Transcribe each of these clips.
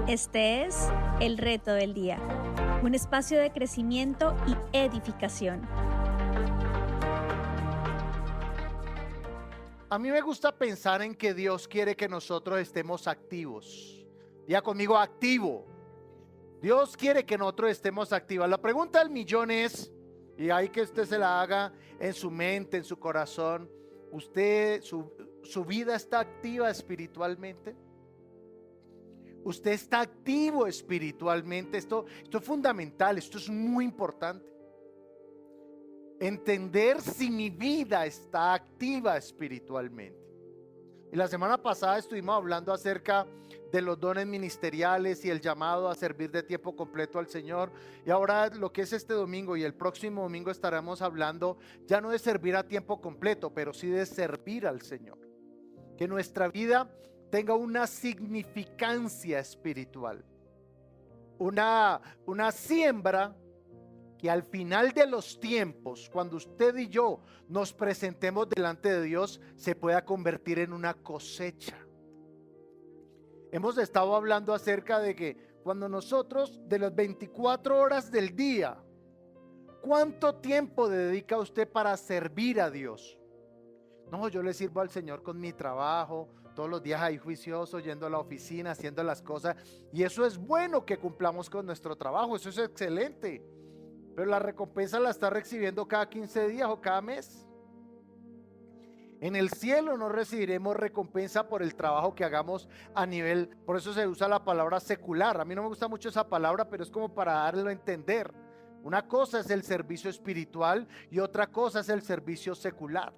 Este es El Reto del Día, un espacio de crecimiento y edificación. A mí me gusta pensar en que Dios quiere que nosotros estemos activos. Diga conmigo, activo. Dios quiere que nosotros estemos activos. La pregunta del millón es, y hay que usted se la haga en su mente, en su corazón, su vida está activa espiritualmente. Usted está activo espiritualmente. Esto es fundamental, esto es muy importante. Entender si mi vida está activa espiritualmente. Y la semana pasada estuvimos hablando acerca de los dones ministeriales y el llamado a servir de tiempo completo al Señor. Y ahora lo que es este domingo y el próximo domingo estaremos hablando ya no de servir a tiempo completo, pero sí de servir al Señor. Que nuestra vida tenga una significancia espiritual. Una siembra que al final de los tiempos, cuando usted y yo nos presentemos delante de Dios, se pueda convertir en una cosecha. Hemos estado hablando acerca de que cuando nosotros, de las 24 horas del día, ¿cuánto tiempo dedica usted para servir a Dios? No, yo le sirvo al Señor con mi trabajo, todos los días ahí juicioso, yendo a la oficina, haciendo las cosas. Y eso es bueno que cumplamos con nuestro trabajo, eso es excelente. Pero la recompensa la está recibiendo cada 15 días o cada mes. En el cielo no recibiremos recompensa por el trabajo que hagamos a nivel, por eso se usa la palabra secular. A mí no me gusta mucho esa palabra, pero es como para darlo a entender. Una cosa es el servicio espiritual y otra cosa es el servicio secular.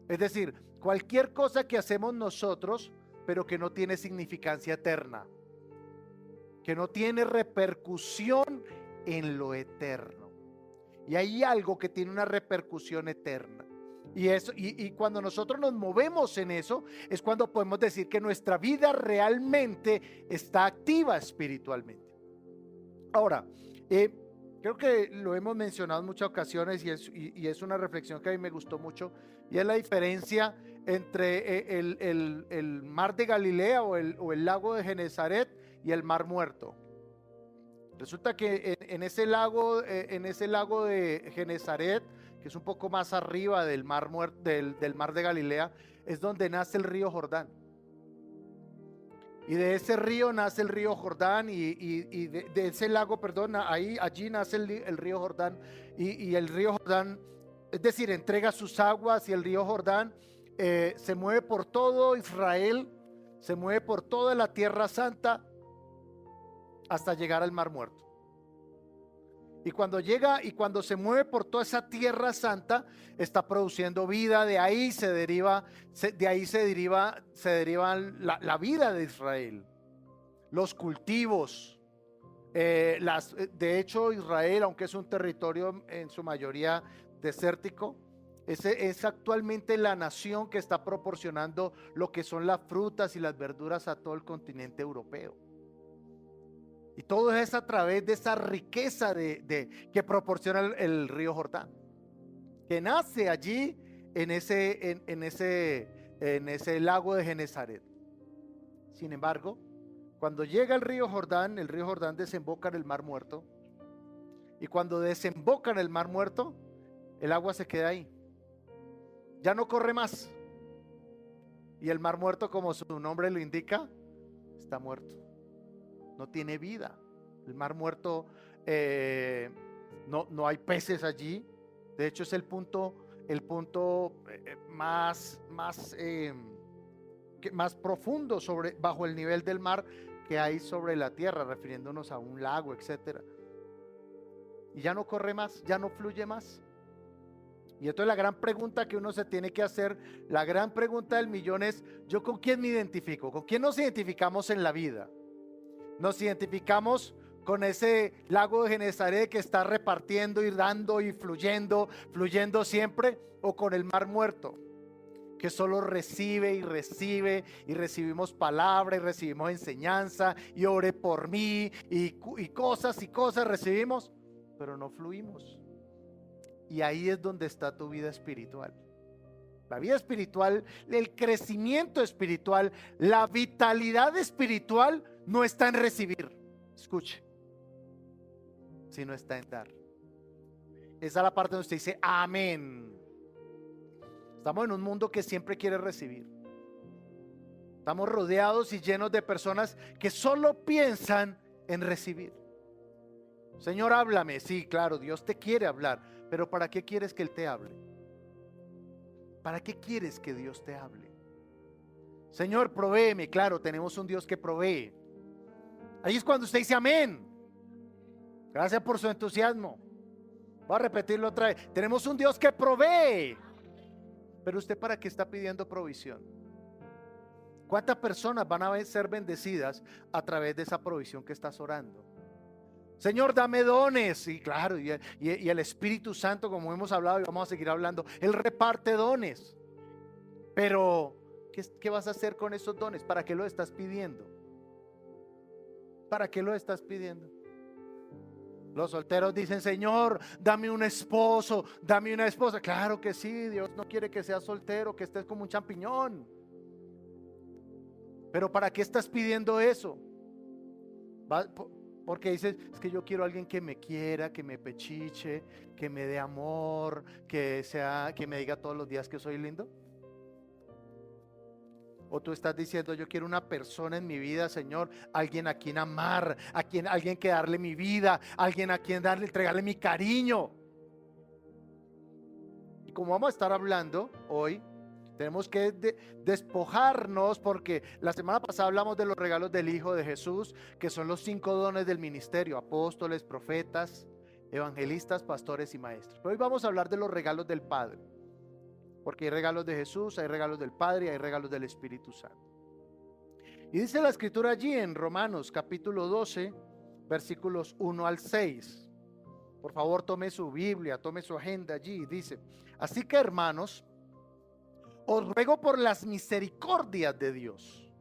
Es decir, cualquier cosa que hacemos nosotros, pero que no tiene significancia eterna, que no tiene repercusión en lo eterno. Y hay algo que tiene una repercusión eterna. Y cuando nosotros nos movemos en eso, es cuando podemos decir que nuestra vida realmente está activa espiritualmente. Ahora, creo que lo hemos mencionado en muchas ocasiones y es una reflexión que a mí me gustó mucho, y es la diferencia entre el mar de Galilea o el lago de Genesaret y el mar muerto. Resulta que en ese lago de Genesaret, que es un poco más arriba del mar de Galilea, es donde nace el río Jordán. Y de ese río nace el río Jordán y de ese lago, perdón, allí nace el río Jordán y el río Jordán, es decir, entrega sus aguas y el río Jordán se mueve por todo Israel, se mueve por toda la Tierra Santa hasta llegar al Mar Muerto. Y cuando llega y cuando se mueve por toda esa Tierra Santa, está produciendo vida. De ahí se deriva la vida de Israel, los cultivos. De hecho, Israel, aunque es un territorio en su mayoría desértico, es actualmente la nación que está proporcionando lo que son las frutas y las verduras a todo el continente europeo. Y todo es a través de esa riqueza que proporciona el río Jordán, que nace allí en ese lago de Genesaret. Sin embargo, cuando llega el río Jordán desemboca en el Mar Muerto. Y cuando desemboca en el Mar Muerto, el agua se queda ahí. Ya no corre más. Y el Mar Muerto, como su nombre lo indica, está muerto. No tiene vida. El Mar Muerto, no hay peces allí. De hecho es el punto más profundo bajo el nivel del mar que hay sobre la tierra, refiriéndonos a un lago, etcétera. Y ya no corre más, ya no fluye más. Y entonces la gran pregunta que uno se tiene que hacer, la gran pregunta del millón es: ¿yo con quién me identifico? ¿Con quién nos identificamos en la vida? Nos identificamos con ese lago de Genesaret que está repartiendo y dando y fluyendo siempre, o con el Mar Muerto que solo recibe y recibimos palabra y recibimos enseñanza y ore por mí y cosas recibimos, pero no fluimos. Y ahí es donde está tu vida espiritual. La vida espiritual, el crecimiento espiritual, la vitalidad espiritual no está en recibir, escuche, sino está en dar. Esa es la parte donde usted dice amén. Estamos en un mundo que siempre quiere recibir. Estamos rodeados y llenos de personas que solo piensan en recibir. Señor, háblame. Sí, claro, Dios te quiere hablar, pero ¿para qué quieres que Él te hable? ¿Para qué quieres que Dios te hable? Señor, provéeme. Claro, tenemos un Dios que provee. Ahí es cuando usted dice amén. Gracias por su entusiasmo. Voy a repetirlo otra vez. Tenemos un Dios que provee. Pero usted, ¿para qué está pidiendo provisión? ¿Cuántas personas van a ser bendecidas a través de esa provisión que estás orando? Señor, dame dones. Y claro, y el Espíritu Santo, como hemos hablado y vamos a seguir hablando, Él reparte dones. Pero ¿qué vas a hacer con esos dones? ¿Para qué lo estás pidiendo? ¿Para qué lo estás pidiendo? Los solteros dicen, Señor, dame un esposo, dame una esposa. Claro que sí, Dios no quiere que seas soltero, que estés como un champiñón. Pero ¿para qué estás pidiendo eso? Porque dices, es que yo quiero a alguien que me quiera, que me pechiche, que me dé amor, que me diga todos los días que soy lindo. O tú estás diciendo, yo quiero una persona en mi vida, Señor, alguien a quien amar, alguien que darle mi vida, alguien a quien entregarle mi cariño. Y como vamos a estar hablando hoy, tenemos que despojarnos, porque la semana pasada hablamos de los regalos del Hijo de Jesús, que son los 5 dones del ministerio: apóstoles, profetas, evangelistas, pastores y maestros. Pero hoy vamos a hablar de los regalos del Padre. Porque hay regalos de Jesús, hay regalos del Padre y hay regalos del Espíritu Santo. Y dice la Escritura allí en Romanos capítulo 12, versículos 1 al 6. Por favor, tome su Biblia, tome su agenda allí. Dice, así que, hermanos, os ruego por las misericordias de Dios,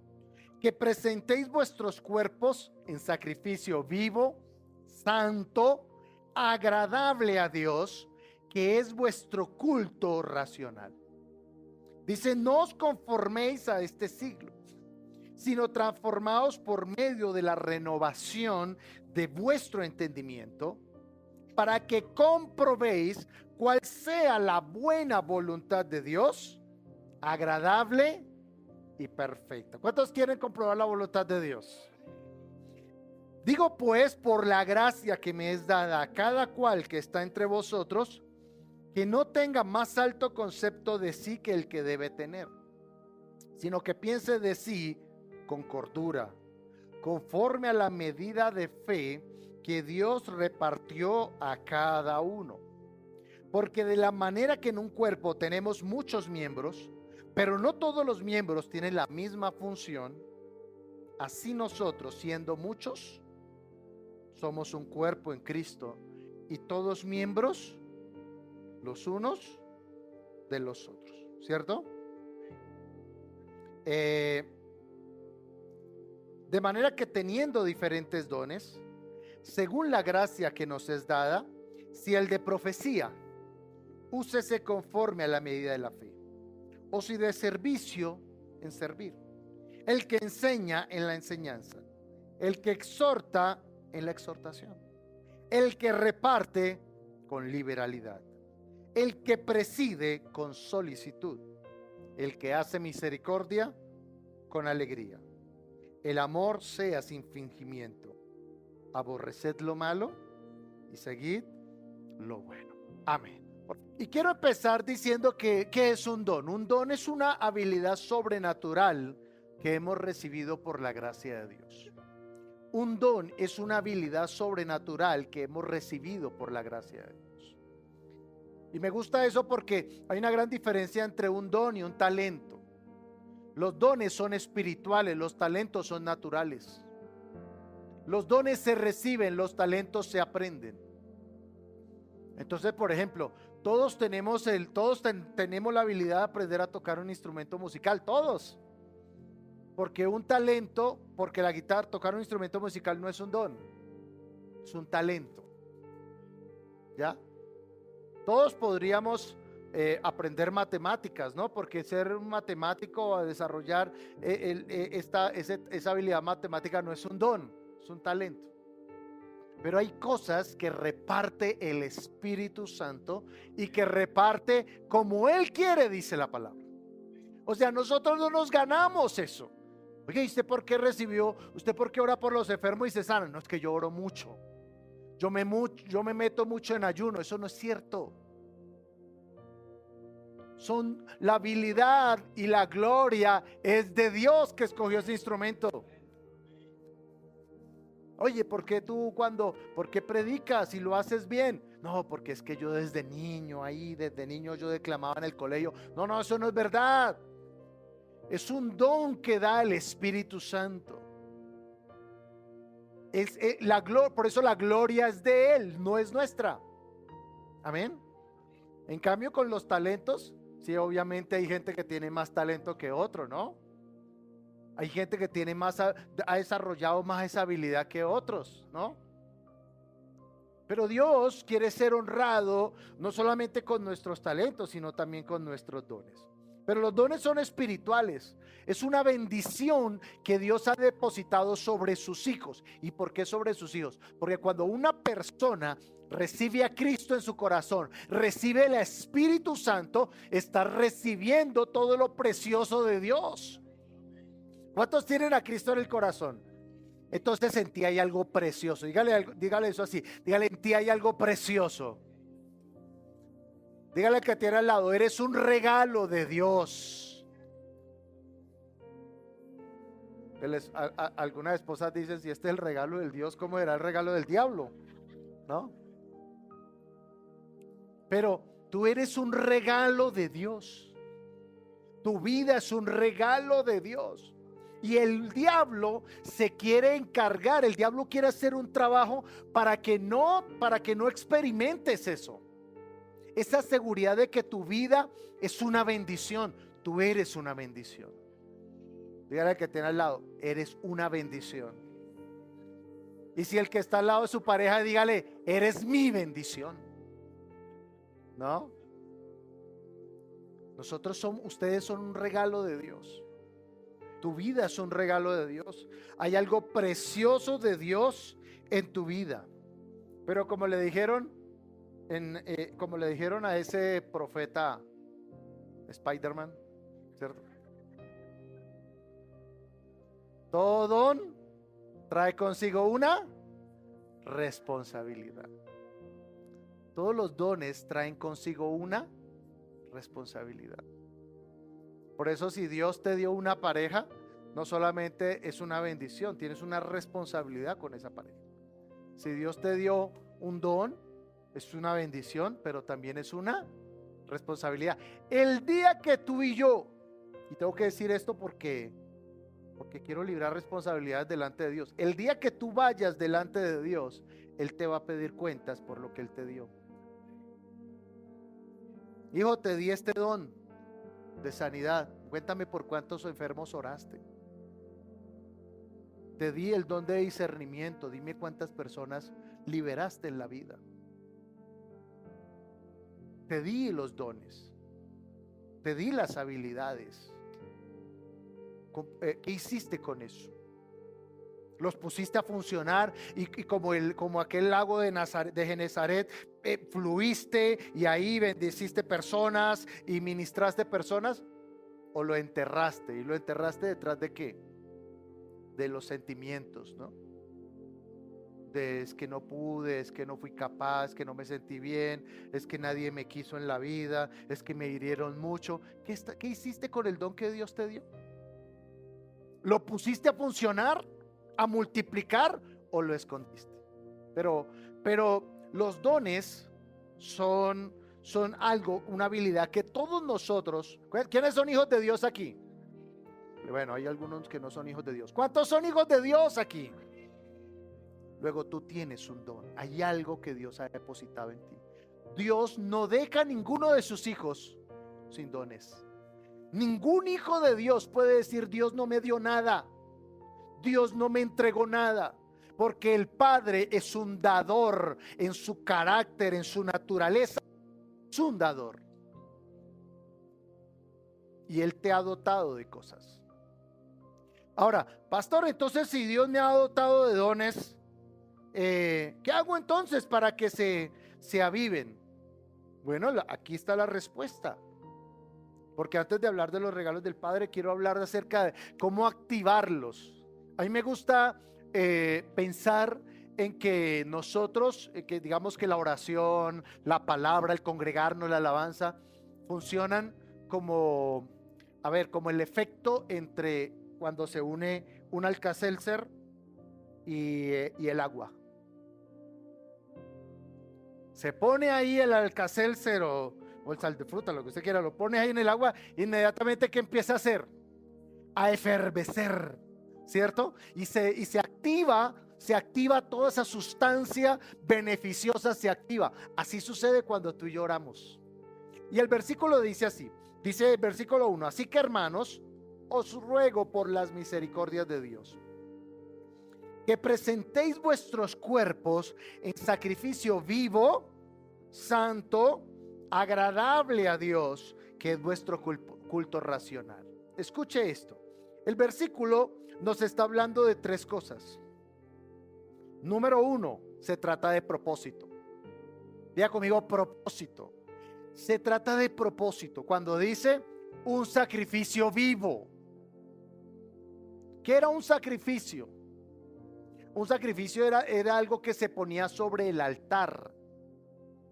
que presentéis vuestros cuerpos en sacrificio vivo, santo, agradable a Dios, que es vuestro culto racional. Dice, no os conforméis a este siglo, sino transformaos por medio de la renovación de vuestro entendimiento, para que comprobéis cuál sea la buena voluntad de Dios, agradable y perfecta. ¿Cuántos quieren comprobar la voluntad de Dios? Digo pues, por la gracia que me es dada a cada cual que está entre vosotros, que no tenga más alto concepto de sí que el que debe tener, sino que piense de sí con cordura, conforme a la medida de fe que Dios repartió a cada uno. Porque de la manera que en un cuerpo tenemos muchos miembros, pero no todos los miembros tienen la misma función, así nosotros, siendo muchos, somos un cuerpo en Cristo, y todos miembros los unos de los otros, ¿cierto? De manera que teniendo diferentes dones, según la gracia que nos es dada, si el de profecía, úsese conforme a la medida de la fe, o si de servicio, en servir, el que enseña, en la enseñanza, el que exhorta, en la exhortación, el que reparte, con liberalidad, el que preside, con solicitud, el que hace misericordia, con alegría. El amor sea sin fingimiento. Aborreced lo malo y seguid lo bueno. Amén. Y quiero empezar diciendo que ¿qué es un don? Un don es una habilidad sobrenatural que hemos recibido por la gracia de Dios. Un don es una habilidad sobrenatural que hemos recibido por la gracia de Dios. Y me gusta eso porque hay una gran diferencia entre un don y un talento. Los dones son espirituales, los talentos son naturales. Los dones se reciben, los talentos se aprenden. Entonces, por ejemplo, todos tenemos la habilidad de aprender a tocar un instrumento musical, todos. Porque la guitarra, tocar un instrumento musical no es un don, es un talento. ¿Ya? Todos podríamos aprender matemáticas, ¿no? Porque ser un matemático o desarrollar esa habilidad matemática no es un don, es un talento. Pero hay cosas que reparte el Espíritu Santo y que reparte como Él quiere, dice la palabra. O sea, nosotros no nos ganamos eso. Oye, ¿y usted por qué recibió? ¿Usted por qué ora por los enfermos y se sanan? No, es que yo oro mucho. Yo me meto mucho en ayuno. Eso no es cierto. La habilidad y la gloria es de Dios que escogió ese instrumento. Oye, ¿por qué predicas y lo haces bien? No, porque es que yo desde niño yo declamaba en el colegio. No, eso no es verdad. Es un don que da el Espíritu Santo. Por eso la gloria es de Él, no es nuestra. Amén. En cambio, con los talentos, sí, obviamente hay gente que tiene más talento que otro, ¿no? Hay gente que ha desarrollado más esa habilidad que otros, ¿no? Pero Dios quiere ser honrado no solamente con nuestros talentos, sino también con nuestros dones. Pero los dones son espirituales. Es una bendición que Dios ha depositado sobre sus hijos. ¿Y por qué sobre sus hijos? Porque cuando una persona recibe a Cristo en su corazón, recibe el Espíritu Santo, está recibiendo todo lo precioso de Dios. ¿Cuántos tienen a Cristo en el corazón? Entonces en ti hay algo precioso. Dígale eso así. Dígale, en ti hay algo precioso. Dígale que tiene al lado, eres un regalo de Dios. Algunas esposas dicen, si este es el regalo del Dios, ¿cómo era el regalo del diablo? ¿No? Pero tú eres un regalo de Dios. Tu vida es un regalo de Dios. Y el diablo se quiere encargar, el diablo quiere hacer un trabajo para que no experimentes eso. Esa seguridad de que tu vida es una bendición. Tú eres una bendición. Dígale al que tiene al lado, eres una bendición. Y si el que está al lado de su pareja, dígale, eres mi bendición. ¿No? Ustedes son un regalo de Dios. Tu vida es un regalo de Dios. Hay algo precioso de Dios en tu vida. Pero como le dijeron a ese profeta Spider-Man, ¿cierto? Todo don trae consigo una responsabilidad. Todos los dones traen consigo una responsabilidad. Por eso, si Dios te dio una pareja, no solamente es una bendición, tienes una responsabilidad con esa pareja. Si Dios te dio un don, es una bendición, pero también es una responsabilidad. El día que tú y yo, y tengo que decir esto porque quiero librar responsabilidades delante de Dios. El día que tú vayas delante de Dios, Él te va a pedir cuentas por lo que Él te dio. Hijo, te di este don de sanidad. Cuéntame por cuántos enfermos oraste. Te di el don de discernimiento. Dime cuántas personas liberaste en la vida. Te di los dones. Te di las habilidades. ¿Qué hiciste con eso? Los pusiste a funcionar y como aquel lago de Genezaret, fluiste y ahí bendeciste personas y ministraste personas, o lo enterraste. ¿Y lo enterraste detrás de qué? De los sentimientos, ¿no? Es que no pude, es que no fui capaz, que no me sentí bien, es que nadie me quiso en la vida, es que me hirieron mucho. ¿Qué hiciste con el don que Dios te dio? ¿Lo pusiste a funcionar, a multiplicar, o lo escondiste? Pero los dones son algo, una habilidad que todos nosotros. ¿Quiénes son hijos de Dios aquí? Bueno, hay algunos que no son hijos de Dios. ¿Cuántos son hijos de Dios aquí? Luego tú tienes un don. Hay algo que Dios ha depositado en ti. Dios no deja a ninguno de sus hijos sin dones. Ningún hijo de Dios puede decir, Dios no me dio nada, Dios no me entregó nada, porque el Padre es un dador en su carácter, en su naturaleza, es un dador. y Él te ha dotado de cosas. Ahora, pastor, entonces si Dios me ha dotado de dones, ¿qué hago entonces para que se aviven? Bueno, aquí está la respuesta. Porque antes de hablar de los regalos del Padre, quiero hablar acerca de cómo activarlos. A mí me gusta pensar en que nosotros, que digamos que la oración, la palabra, el congregarnos, la alabanza, funcionan como, como el efecto entre cuando se une un Alka-Seltzer y el agua. Se pone ahí el Alka-Seltzer o el sal de fruta, lo que usted quiera, lo pone ahí en el agua, inmediatamente ¿qué empieza a hacer? A efervecer, ¿cierto? Y se activa toda esa sustancia beneficiosa, se activa. Así sucede cuando tú y yo oramos. Y el versículo dice así, dice el versículo 1, así que hermanos, os ruego por las misericordias de Dios, que presentéis vuestros cuerpos en sacrificio vivo, santo, agradable a Dios, que es vuestro culto racional. Escuche esto. El versículo nos está hablando de tres cosas. Número 1, se trata de propósito. Diga conmigo, propósito. Se trata de propósito. Cuando dice un sacrificio vivo. ¿Qué era un sacrificio? Un sacrificio era algo que se ponía sobre el altar.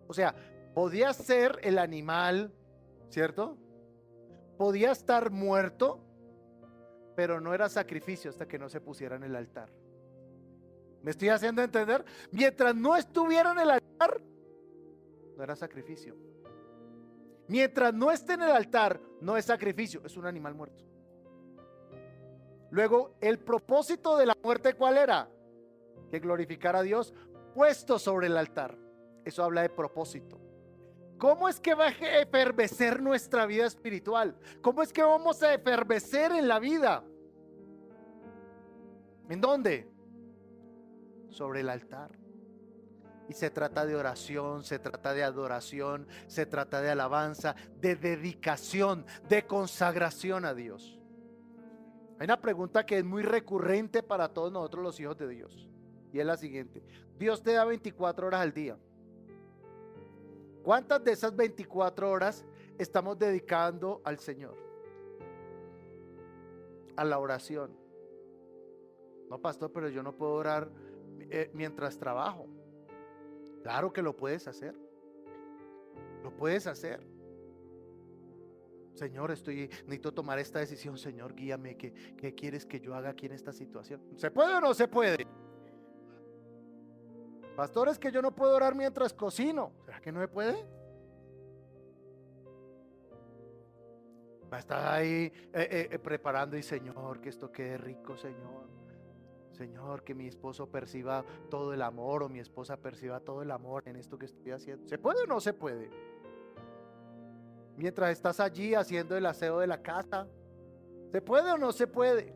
O sea, podía ser el animal, ¿cierto? Podía estar muerto, pero no era sacrificio hasta que no se pusiera en el altar. ¿Me estoy haciendo entender? Mientras no estuviera en el altar, no era sacrificio. Mientras no esté en el altar, no es sacrificio, es un animal muerto. Luego, el propósito de la muerte, ¿cuál era? Que glorificar a Dios puesto sobre el altar. Eso habla de propósito. ¿Cómo es que va a efervecer nuestra vida espiritual? ¿Cómo es que vamos a efervecer en la vida? ¿En dónde? Sobre el altar. Y se trata de oración, se trata de adoración, se trata de alabanza, de dedicación, de consagración a Dios. Hay una pregunta que es muy recurrente para todos nosotros los hijos de Dios. Y es la siguiente. Dios te da 24 horas al día. ¿Cuántas de esas 24 horas estamos dedicando al Señor? A la oración. No, pastor, pero yo no puedo orar mientras trabajo. Claro que lo puedes hacer. Lo puedes hacer. Señor, necesito tomar esta decisión. Señor, guíame. ¿Qué quieres que yo haga aquí en esta situación? ¿Se puede o no se puede? Pastor, es que yo no puedo orar mientras cocino. ¿Será que no se puede? Va a estar ahí preparando y Señor, que esto quede rico, Señor. Señor, que mi esposo perciba todo el amor o mi esposa perciba todo el amor en esto que estoy haciendo. ¿Se puede o no se puede? Mientras estás allí haciendo el aseo de la casa, ¿se puede o no se puede?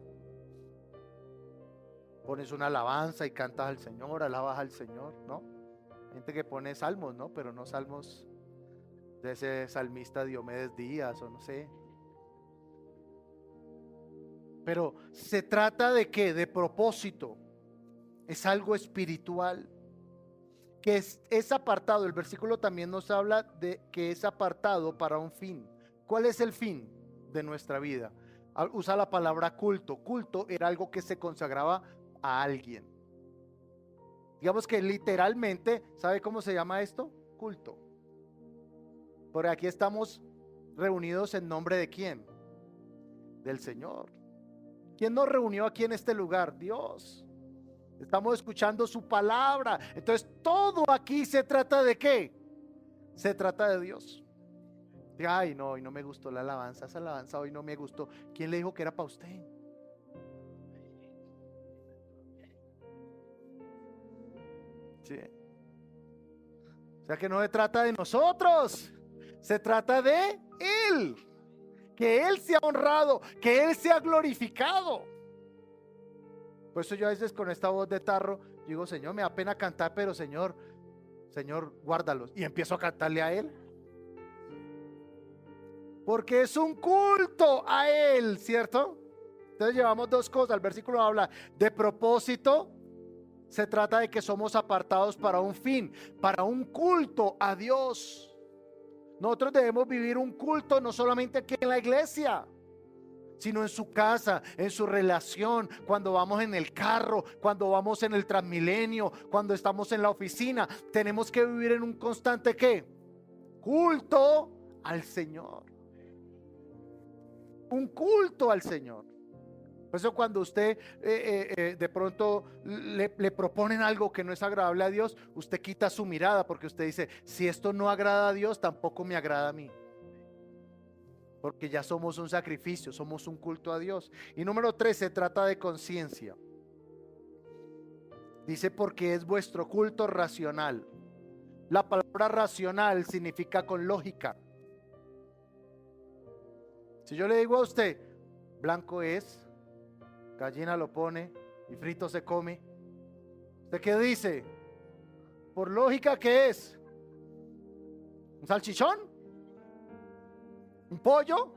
Pones una alabanza y cantas al Señor, alabas al Señor, ¿no? Gente que pone salmos, ¿no? Pero no salmos de ese salmista Diomedes Díaz o no sé. Pero se trata de ¿qué? De propósito. Es algo espiritual. Que es apartado. El versículo también nos habla de que es apartado para un fin. ¿Cuál es el fin de nuestra vida? Usa la palabra culto. Culto era algo que se consagraba a alguien. Digamos que literalmente, ¿sabe cómo se llama esto? Culto. Por aquí estamos reunidos en nombre de ¿quién? Del Señor. ¿Quién nos reunió aquí en este lugar? Dios. Estamos escuchando su palabra. Entonces todo aquí se trata de ¿qué? Se trata de Dios. Ay, no, hoy no me gustó la alabanza. Esa alabanza hoy no me gustó. ¿Quién le dijo que era para usted? Sí. O sea que no se trata de nosotros. Se trata de Él. Que Él sea honrado, que Él sea glorificado. Por eso yo a veces con esta voz de tarro digo, Señor, me da pena cantar, pero Señor, guárdalos. Y empiezo a cantarle a Él. Porque es un culto a Él, ¿cierto? Entonces llevamos dos cosas. El versículo habla de propósito. Se trata de que somos apartados para un fin, para un culto a Dios. Nosotros debemos vivir un culto no solamente aquí en la iglesia, sino en su casa, en su relación, cuando vamos en el carro, cuando vamos en el Transmilenio, cuando estamos en la oficina. Tenemos que vivir en un constante ¿qué? Culto al Señor. Un culto al Señor. Por eso cuando usted de pronto le proponen algo que no es agradable a Dios, usted quita su mirada, porque usted dice, si esto no agrada a Dios, tampoco me agrada a mí. Porque ya somos un sacrificio, somos un culto a Dios. Y número 3, se trata de conciencia. Dice, porque es vuestro culto racional. La palabra racional significa con lógica. Si yo le digo a usted, blanco es, gallina lo pone y frito se come, ¿usted qué dice? Por lógica, ¿qué es? ¿Un salchichón? ¿Un pollo?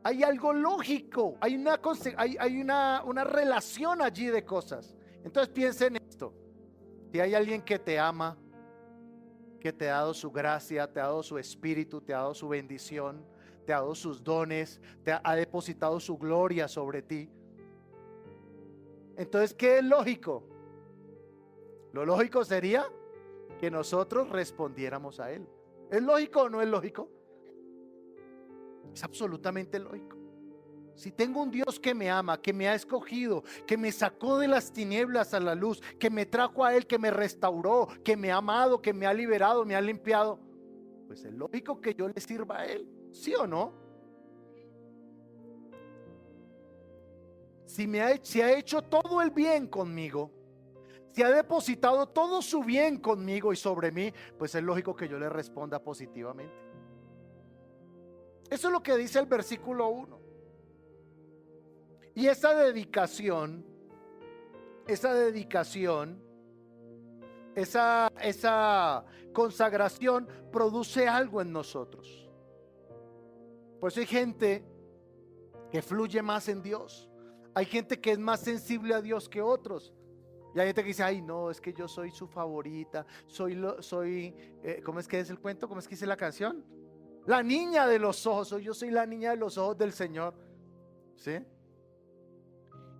Hay algo lógico, hay una relación allí de cosas. Entonces piensa en esto. Si hay alguien que te ama, que te ha dado su gracia, te ha dado su espíritu, te ha dado su bendición, te ha dado sus dones, te ha depositado su gloria sobre ti. Entonces, ¿qué es lógico? Lo lógico sería que nosotros respondiéramos a Él. ¿Es lógico o no es lógico? Es absolutamente lógico. Si tengo un Dios que me ama, que me ha escogido, que me sacó de las tinieblas a la luz, que me trajo a Él, que me restauró, que me ha amado, que me ha liberado, me ha limpiado, pues es lógico que yo le sirva a Él. ¿Sí o no? Si ha hecho todo el bien conmigo, si ha depositado todo su bien conmigo y sobre mí, pues es lógico que yo le responda positivamente. Eso es lo que dice el versículo 1. Y esa dedicación, esa consagración produce algo en nosotros. Por eso hay gente que fluye más en Dios. Hay gente que es más sensible a Dios que otros. Y hay gente que dice, ay no, es que yo soy su favorita, ¿cómo es que es el cuento? ¿Cómo es que dice la canción? La niña de los ojos, yo soy la niña de los ojos del Señor. ¿Sí?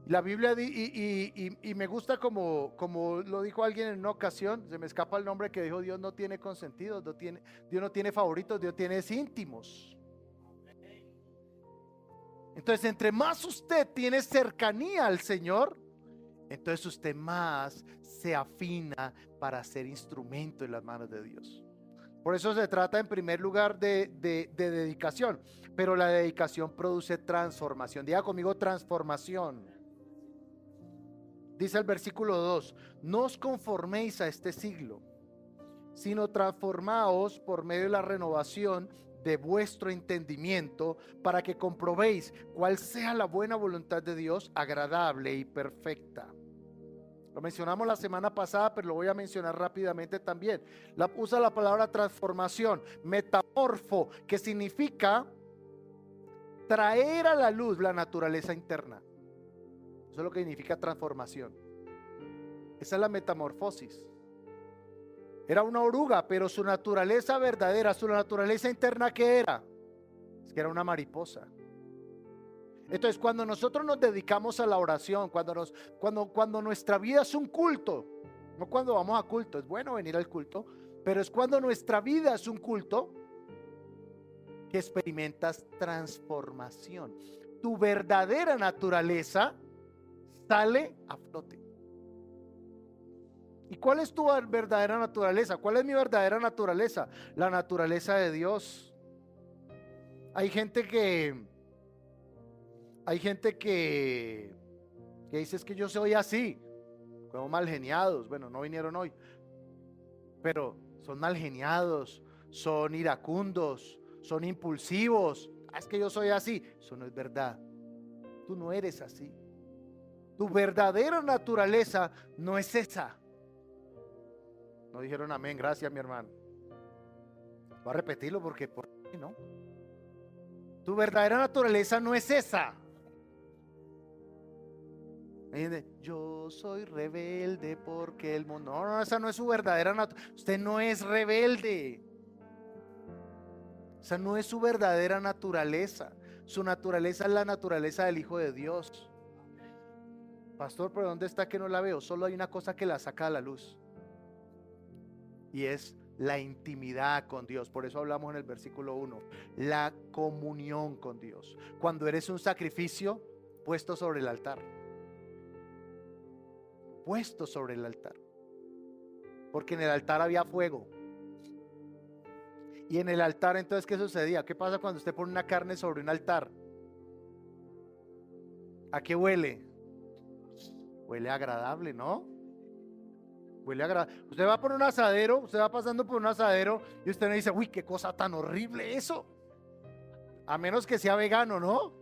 La Biblia y me gusta como lo dijo alguien en una ocasión, se me escapa el nombre, que dijo, Dios no tiene consentidos, Dios no tiene favoritos, Dios tiene íntimos. Entonces, entre más usted tiene cercanía al Señor, entonces usted más se afina para ser instrumento en las manos de Dios. Por eso se trata en primer lugar de dedicación, pero la dedicación produce transformación. Diga conmigo, transformación. Dice el versículo 2, no os conforméis a este siglo, sino transformaos por medio de la renovación de vuestro entendimiento, para que comprobéis cuál sea la buena voluntad de Dios, agradable y perfecta. Lo mencionamos la semana pasada, pero lo voy a mencionar rápidamente también. Usa la palabra transformación, metamorfo, que significa traer a la luz la naturaleza interna. Eso es lo que significa transformación. Esa es la metamorfosis. Era una oruga, pero su naturaleza verdadera, su naturaleza interna, ¿qué era? Es que era una mariposa. Entonces, cuando nosotros nos dedicamos a la oración, cuando nuestra vida es un culto, no cuando vamos a culto, es bueno venir al culto, pero es cuando nuestra vida es un culto que experimentas transformación. Tu verdadera naturaleza sale a flote. ¿Y cuál es tu verdadera naturaleza? ¿Cuál es mi verdadera naturaleza? La naturaleza de Dios. Hay gente que dice, es que yo soy así, como mal geniados. Bueno, no vinieron hoy, pero son mal geniados, son iracundos, son impulsivos. Es que yo soy así. Eso no es verdad. Tú no eres así. Tu verdadera naturaleza no es esa. No dijeron amén, gracias mi hermano. Voy a repetirlo porque ¿no? Tu verdadera naturaleza no es esa. Yo soy rebelde porque el mundo. No, no, esa no es su verdadera naturaleza. Usted no es rebelde. Esa no es su verdadera naturaleza. Su naturaleza es la naturaleza del Hijo de Dios. Pastor, ¿pero dónde está que no la veo? Solo hay una cosa que la saca a la luz. Y es la intimidad con Dios. Por eso hablamos en el versículo 1. La comunión con Dios. Cuando eres un sacrificio puesto sobre el altar. Puesto sobre el altar. Porque en el altar había fuego. Y en el altar, entonces, ¿qué sucedía? ¿Qué pasa cuando usted pone una carne sobre un altar? ¿A qué huele? Huele agradable, ¿no? Huele agradable. Usted va por un asadero, usted va pasando por un asadero y usted me dice, uy, qué cosa tan horrible eso. A menos que sea vegano, ¿no?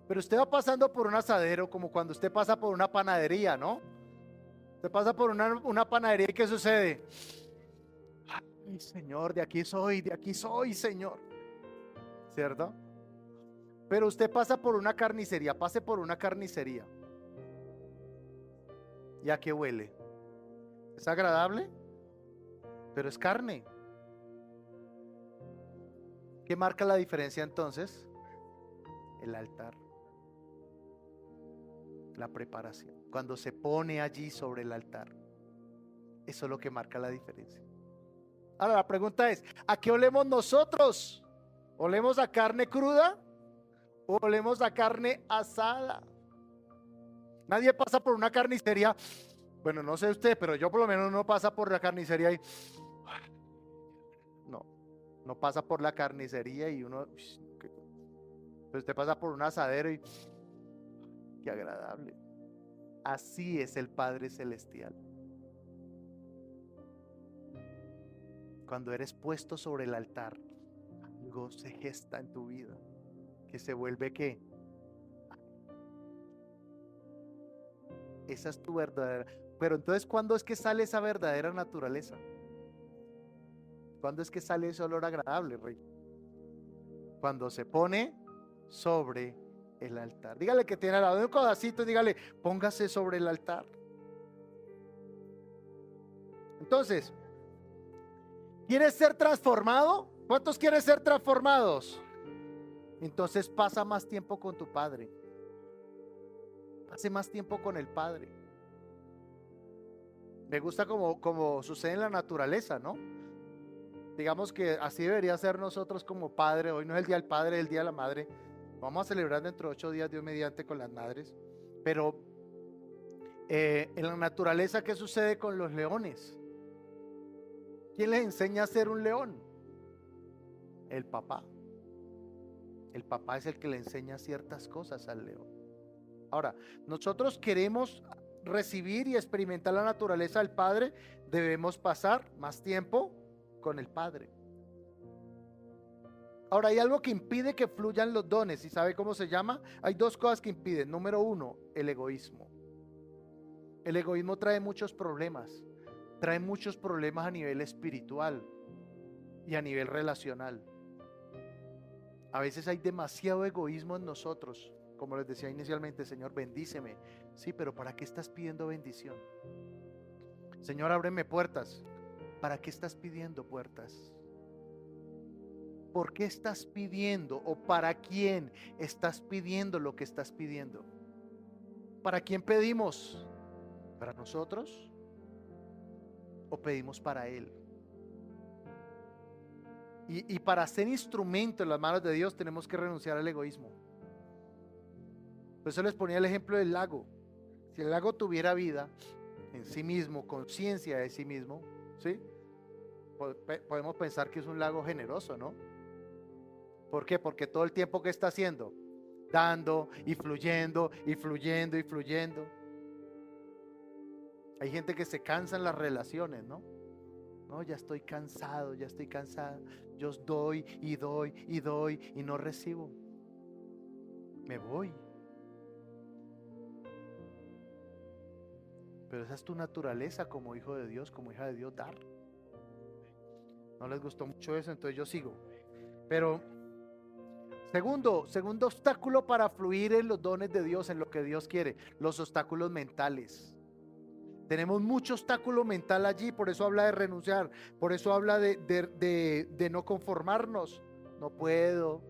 Pero usted va pasando por un asadero como cuando usted pasa por una panadería, ¿no? Usted pasa por una panadería y ¿qué sucede? Ay, Señor, de aquí soy, Señor. ¿Cierto? Pero usted pasa por una carnicería, pase por una carnicería. ¿Y a qué huele? ¿Es agradable? Pero es carne. ¿Qué marca la diferencia entonces? El altar. La preparación. Cuando se pone allí sobre el altar. Eso es lo que marca la diferencia. Ahora la pregunta es, ¿a qué olemos nosotros? ¿Olemos a carne cruda? ¿O olemos a carne asada? Nadie pasa por una carnicería. Bueno, no sé usted, pero yo por lo menos no pasa por la carnicería y no pasa por la carnicería y uno, pues usted pasa por un asadero y qué agradable. Así es el Padre Celestial. Cuando eres puesto sobre el altar, algo se gesta en tu vida que se vuelve ¿qué? Esa es tu verdadera. Pero entonces, ¿cuándo es que sale esa verdadera naturaleza? ¿Cuándo es que sale ese olor agradable, Rey? Cuando se pone sobre el altar. Dígale que tiene al lado de un codacito y dígale, póngase sobre el altar. Entonces, ¿quieres ser transformado? ¿Cuántos quieren ser transformados? Entonces pasa más tiempo con tu Padre. Hace más tiempo con el Padre. Me gusta como sucede en la naturaleza, ¿no? Digamos que así debería ser nosotros como padre. Hoy no es el día del padre, es el día de la madre. Vamos a celebrar dentro de 8 días, Dios mediante, con las madres. Pero en la naturaleza, ¿qué sucede con los leones? ¿Quién les enseña a ser un león? El papá. El papá es el que le enseña ciertas cosas al león. Ahora, nosotros queremos recibir y experimentar la naturaleza del Padre, debemos pasar más tiempo con el Padre. Ahora, hay algo que impide que fluyan los dones. ¿Y sabe cómo se llama? Hay dos cosas que impiden. Número uno, el egoísmo. El egoísmo trae muchos problemas. Trae muchos problemas a nivel espiritual y a nivel relacional. A veces hay demasiado egoísmo en nosotros. Como les decía inicialmente, Señor, bendíceme. Sí, pero ¿para qué estás pidiendo bendición? Señor, ábreme puertas. ¿Para qué estás pidiendo puertas? ¿Por qué estás pidiendo o para quién estás pidiendo lo que estás pidiendo? ¿Para quién pedimos? ¿Para nosotros? ¿O pedimos para Él? Y para ser instrumento en las manos de Dios tenemos que renunciar al egoísmo. Por eso les ponía el ejemplo del lago. Si el lago tuviera vida en sí mismo, conciencia de sí mismo, ¿sí? Podemos pensar que es un lago generoso, ¿no? ¿Por qué? Porque todo el tiempo que está haciendo, dando y fluyendo y fluyendo y fluyendo. Hay gente que se cansa en las relaciones, ¿no? No, ya estoy cansado, ya estoy cansada. Yo doy y doy y doy y no recibo. Me voy. Pero esa es tu naturaleza como hijo de Dios, como hija de Dios, dar. No les gustó mucho eso, entonces yo sigo. Pero segundo obstáculo para fluir en los dones de Dios, en lo que Dios quiere, los obstáculos mentales. Tenemos mucho obstáculo mental allí, por eso habla de renunciar, por eso habla de no conformarnos. No puedo,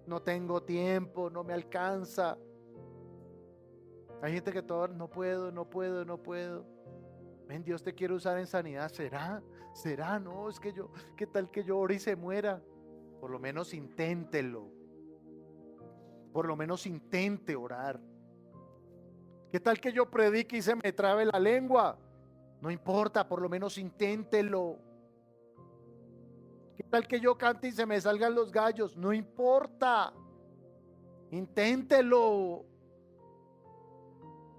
no tengo tiempo, no me alcanza. Hay gente que todo, no puedo. Ven, Dios te quiere usar en sanidad. ¿Será? No, es que yo, ¿qué tal que yo ore y se muera? Por lo menos inténtelo. Por lo menos intente orar. ¿Qué tal que yo predique y se me trabe la lengua? No importa, por lo menos inténtelo. ¿Qué tal que yo cante y se me salgan los gallos? No importa, inténtelo.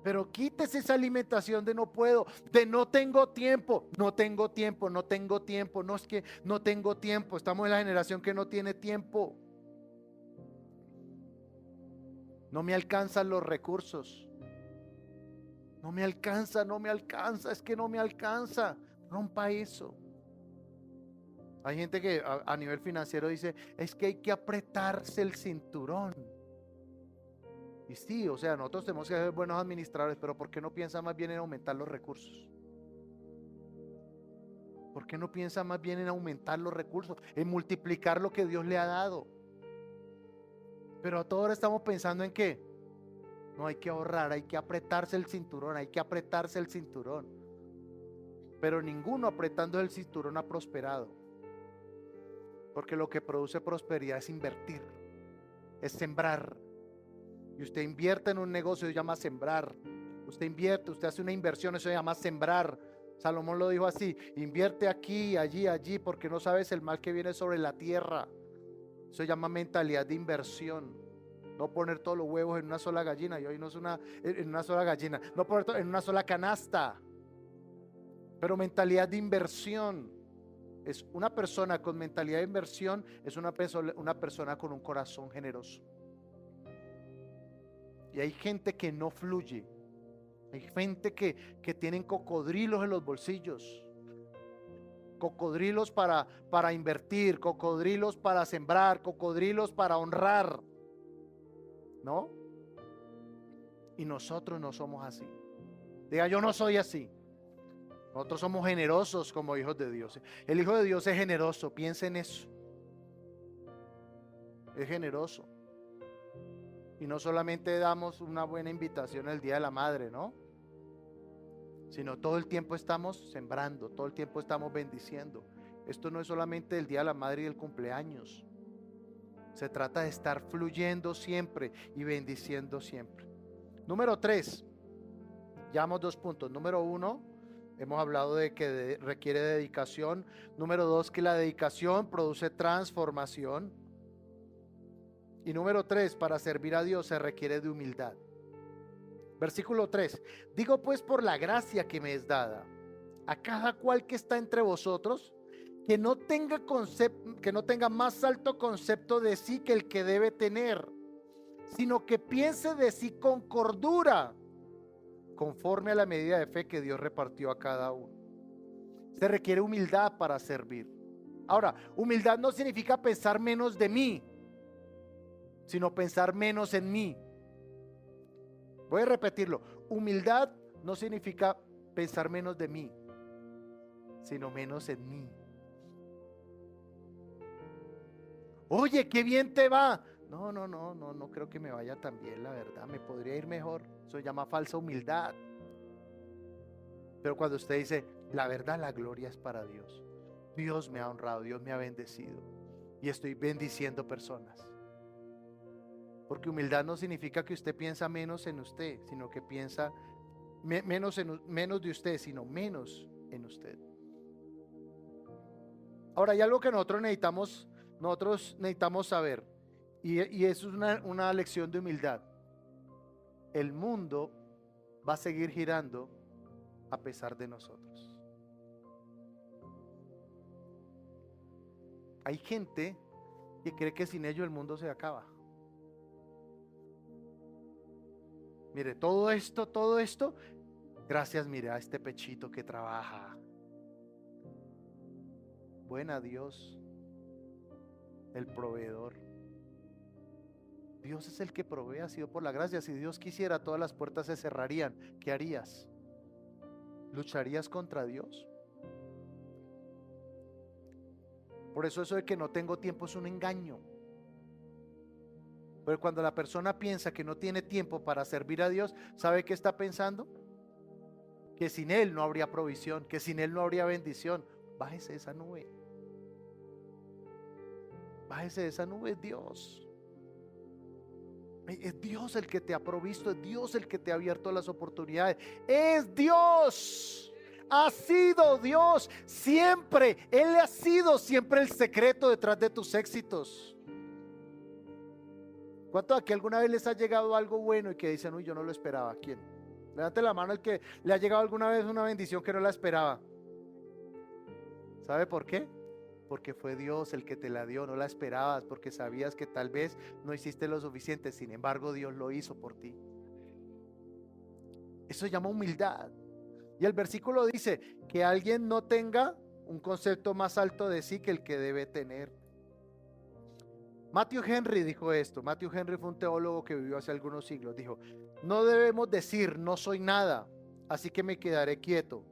Pero quítese esa alimentación de no puedo, de no tengo tiempo. No es que no tengo tiempo. Estamos en la generación que no tiene tiempo. No me alcanzan los recursos. No me alcanza, es que no me alcanza. Rompa eso. Hay gente que a nivel financiero dice, es que hay que apretarse el cinturón. Y sí, o sea, nosotros tenemos que ser buenos administradores, pero ¿por qué no piensa más bien en aumentar los recursos? ¿Por qué no piensa más bien en aumentar los recursos, en multiplicar lo que Dios le ha dado? Pero a toda hora estamos pensando en qué. No, hay que ahorrar, hay que apretarse el cinturón, Pero ninguno apretando el cinturón ha prosperado. Porque lo que produce prosperidad es invertir, es sembrar. Y usted invierte en un negocio, eso se llama sembrar. Usted hace una inversión, eso se llama sembrar. Salomón lo dijo así: invierte aquí, allí, porque no sabes el mal que viene sobre la tierra. Eso se llama mentalidad de inversión. No poner todos los huevos en una sola gallina. Y hoy no es en una sola gallina. No poner en una sola canasta. Pero mentalidad de inversión. Es una persona con mentalidad de inversión, es una persona con un corazón generoso. Y hay gente que no fluye. Hay gente que tienen cocodrilos en los bolsillos. Cocodrilos para invertir, cocodrilos para sembrar, cocodrilos para honrar. ¿No? Y nosotros no somos así. Diga, yo no soy así. Nosotros somos generosos como hijos de Dios. El Hijo de Dios es generoso, piensa en eso. Es generoso. Y no solamente damos una buena invitación el Día de la Madre, ¿no? Sino todo el tiempo estamos sembrando, todo el tiempo estamos bendiciendo. Esto no es solamente el Día de la Madre y el cumpleaños. Se trata de estar fluyendo siempre y bendiciendo siempre. Número 3. Llevamos 2 puntos. Número 1, hemos hablado de que requiere dedicación. Número 2, que la dedicación produce transformación. Y número 3, para servir a Dios se requiere de humildad. Versículo 3. Digo pues por la gracia que me es dada, a cada cual que está entre vosotros, que no tenga más alto concepto de sí que el que debe tener, sino que piense de sí con cordura, conforme a la medida de fe que Dios repartió a cada uno. Se requiere humildad para servir. Ahora, humildad no significa pensar menos de mí, sino pensar menos en mí. Voy a repetirlo. Humildad no significa pensar menos de mí, sino menos en mí. Oye, qué bien te va. No creo que me vaya tan bien, la verdad. Me podría ir mejor. Eso se llama falsa humildad. Pero cuando usted dice, la verdad, la gloria es para Dios. Dios me ha honrado, Dios me ha bendecido. Y estoy bendiciendo personas. Porque humildad no significa que usted piensa menos en usted, sino que piensa menos de usted, sino menos en usted. Ahora hay algo que nosotros necesitamos saber, y eso es una lección de humildad. El mundo va a seguir girando a pesar de nosotros. Hay gente que cree que sin ellos el mundo se acaba. Mire, todo esto, gracias, mire, a este pechito que trabaja. Buena Dios, el proveedor. Dios es el que provee, ha sido por la gracia. Si Dios quisiera, todas las puertas se cerrarían. ¿Qué harías? ¿Lucharías contra Dios? Por eso de que no tengo tiempo es un engaño. Pero cuando la persona piensa que no tiene tiempo para servir a Dios, ¿sabe qué está pensando? Que sin Él no habría provisión, que sin Él no habría bendición. Bájese de esa nube. Bájese de esa nube, es Dios. Es Dios el que te ha provisto, es Dios el que te ha abierto las oportunidades. Es Dios. Ha sido Dios siempre. Él ha sido siempre el secreto detrás de tus éxitos. ¿Cuántos aquí alguna vez les ha llegado algo bueno y que dicen, uy, yo no lo esperaba? ¿Quién? Levante la mano el que le ha llegado alguna vez una bendición que no la esperaba. ¿Sabe por qué? Porque fue Dios el que te la dio, no la esperabas, porque sabías que tal vez no hiciste lo suficiente, sin embargo Dios lo hizo por ti. Eso se llama humildad. Y el versículo dice que alguien no tenga un concepto más alto de sí que el que debe tener. Matthew Henry dijo esto. Matthew Henry fue un teólogo que vivió hace algunos siglos. Dijo, no debemos decir no soy nada, así que me quedaré quieto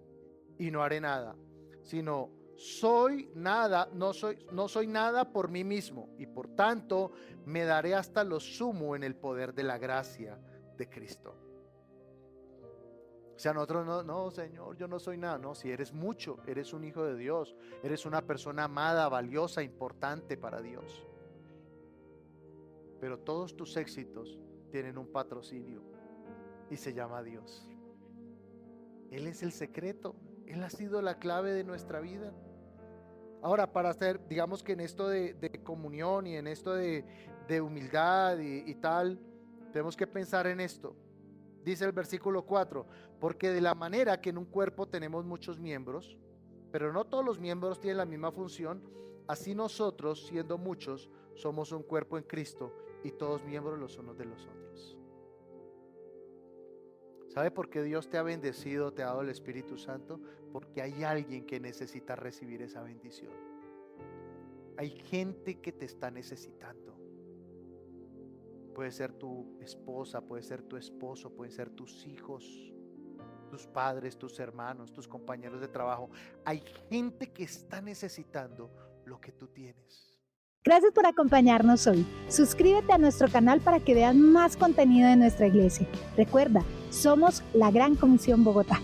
y no haré nada, sino soy nada, no soy nada por mí mismo y por tanto me daré hasta lo sumo en el poder de la gracia de Cristo. O sea, nosotros no, Señor, yo no soy nada. No, si eres mucho, eres un hijo de Dios, eres una persona amada, valiosa, importante para Dios. Pero todos tus éxitos tienen un patrocinio y se llama Dios. Él es el secreto, Él ha sido la clave de nuestra vida. Ahora, para hacer, digamos que en esto de comunión y en esto de humildad y tal, tenemos que pensar en esto. Dice el versículo 4, porque de la manera que en un cuerpo tenemos muchos miembros, pero no todos los miembros tienen la misma función, así nosotros, siendo muchos, somos un cuerpo en Cristo y todos miembros los unos de los otros. ¿Sabe por qué Dios te ha bendecido, te ha dado el Espíritu Santo? Porque hay alguien que necesita recibir esa bendición. Hay gente que te está necesitando. Puede ser tu esposa, puede ser tu esposo, pueden ser tus hijos, tus padres, tus hermanos, tus compañeros de trabajo. Hay gente que está necesitando lo que tú tienes. Gracias por acompañarnos hoy. Suscríbete a nuestro canal para que veas más contenido de nuestra iglesia. Recuerda, somos la Gran Comisión Bogotá.